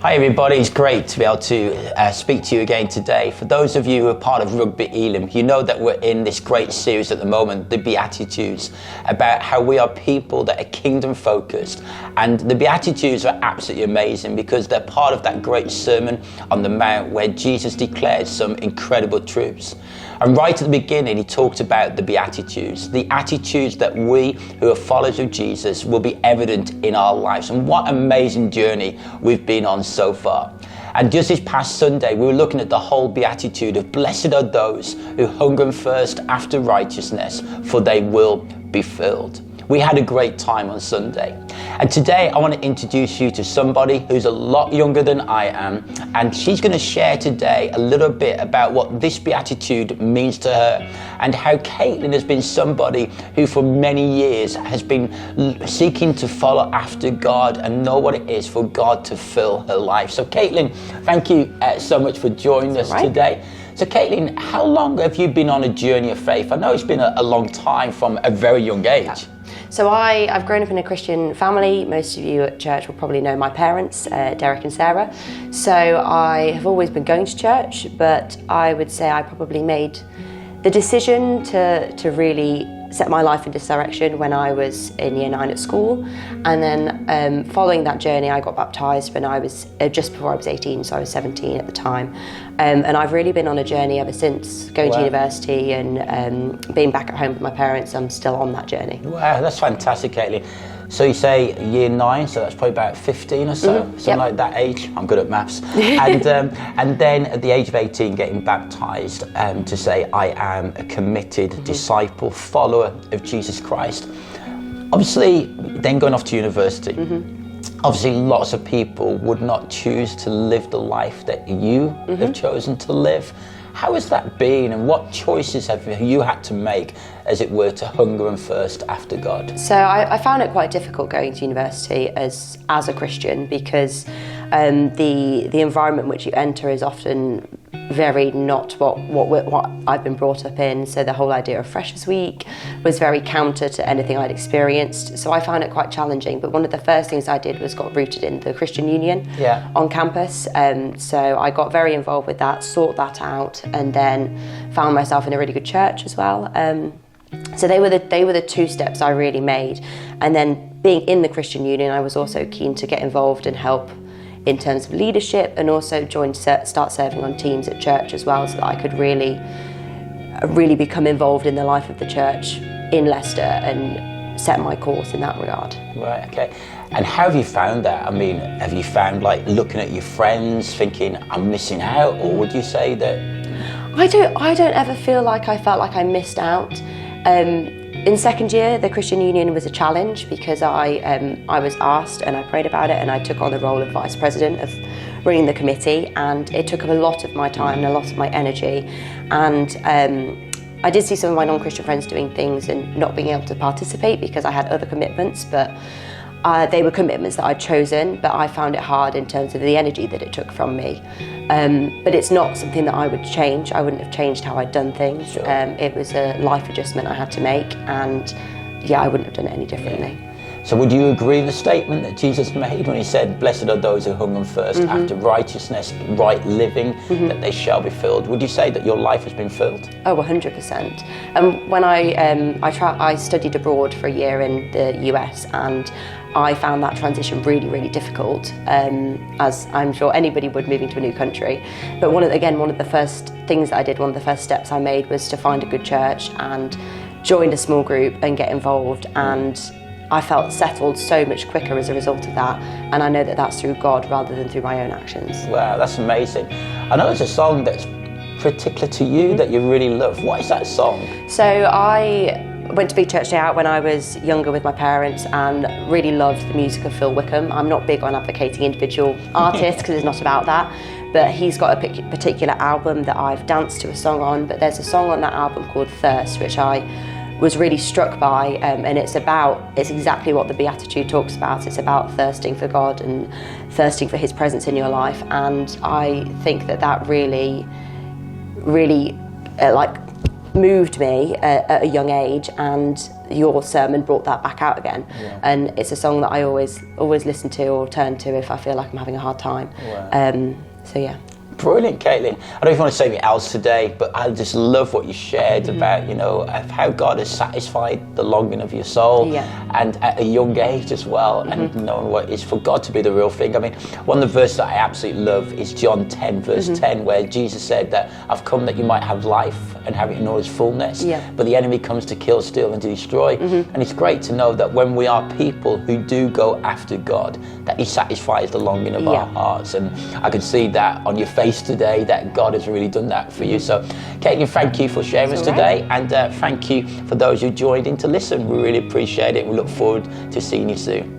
Hi everybody, it's great to be able to speak to you again today. For those of you who are part of Rugby Elim, you know that we're in this great series at the moment, the Beatitudes, about how we are people that are kingdom focused. And the Beatitudes are absolutely amazing because they're part of that great Sermon on the Mount where Jesus declared some incredible truths. And right at the beginning, he talked about the Beatitudes, the attitudes that we who are followers of Jesus will be evident in our lives. And what amazing journey we've been on so far. And just this past Sunday, we were looking at the whole Beatitude of blessed are those who hunger and thirst after righteousness, for they will be filled. We had a great time on Sunday. And today I want to introduce you to somebody who's a lot younger than I am. And she's going to share today a little bit about what this Beatitude means to her and how Caitlin has been somebody who for many years has been seeking to follow after God and know what it is for God to fill her life. So Caitlin, thank you so much for joining us today. So Caitlin, how long have you been on a journey of faith? I know it's been a long time from a very young age. Yeah. So I've grown up in a Christian family. Most of you at church will probably know my parents, Derek and Sarah. So I have always been going to church, but I would say I probably made the decision to really set my life in this direction when I was in year 9 at school. And then following that journey, I got baptised when I was just before I was 18, so I was 17 at the time. And I've really been on a journey ever since, going to university and being back at home with my parents. I'm still on that journey. Wow, that's fantastic, Caitlin. So you say year 9, so that's probably about 15 or so, something like that age. I'm good at maths. And then at the age of 18, getting baptised to say, I am a committed disciple, follower of Jesus Christ. Obviously, then going off to university. Obviously, lots of people would not choose to live the life that you have chosen to live. How has that been, and what choices have you had to make, as it were, to hunger and thirst after God? So I found it quite difficult going to university as a Christian because the environment which you enter is often very not what I've been brought up in. So the whole idea of Freshers Week was very counter to anything I'd experienced. So I found it quite challenging. But one of the first things I did was got rooted in the Christian Union on campus. So I got very involved with that, sought that out, and then found myself in a really good church as well. So they were the 2 steps I really made. And then being in the Christian Union, I was also keen to get involved and help in terms of leadership, and also start serving on teams at church as well, so that I could really become involved in the life of the church in Leicester and set my course in that regard. Right, okay. And how have you found that? I mean, have you found, like, looking at your friends thinking I'm missing out, or would you say that? I don't ever feel like I felt like I missed out. In second year, the Christian Union was a challenge because I was asked and I prayed about it, and I took on the role of vice president of running the committee, and it took up a lot of my time and a lot of my energy. And I did see some of my non-Christian friends doing things and not being able to participate because I had other commitments, but they were commitments that I'd chosen, but I found it hard in terms of the energy that it took from me. But it's not something that I would change. I wouldn't have changed how I'd done things. Sure. It was a life adjustment I had to make, and I wouldn't have done it any differently. So would you agree with the statement that Jesus made when he said, blessed are those who hunger and thirst after righteousness, right living, that they shall be filled? Would you say that your life has been filled? Oh, 100%. When I studied abroad for a year in the US, and I found that transition really, really difficult, as I'm sure anybody would moving to a new country. But one of the first things that I did, one of the first steps I made was to find a good church and join a small group and get involved, and I felt settled so much quicker as a result of that, and I know that that's through God rather than through my own actions. Wow, that's amazing. I know there's a song that's particular to you that you really love. What is that song? So I went to Big Church Day Out when I was younger with my parents and really loved the music of Phil Wickham. I'm not big on advocating individual artists because it's not about that, but he's got a particular album that I've danced to a song on, but there's a song on that album called Thirst, which I was really struck by, and it's exactly what the Beatitude talks about. It's about thirsting for God and thirsting for his presence in your life, and I think that really moved me at a young age, and your sermon brought that back out again. Yeah. And it's a song that I always listen to or turn to if I feel like I'm having a hard time. Wow. So yeah. Brilliant, Caitlin. I don't know if you want to say anything else today, but I just love what you shared about, of how God has satisfied the longing of your soul, and at a young age as well, and knowing what it is for God to be the real thing. I mean, one of the verses that I absolutely love is John 10, verse 10, where Jesus said that I've come that you might have life and have it in all its fullness, but the enemy comes to kill, steal, and to destroy. And it's great to know that when we are people who do go after God, that he satisfies the longing of our hearts. And I can see that on your face today, that God has really done that for you. So Caitlin, thank you for sharing us today, and thank you for those who joined in to listen. We really appreciate it. We look forward to seeing you soon.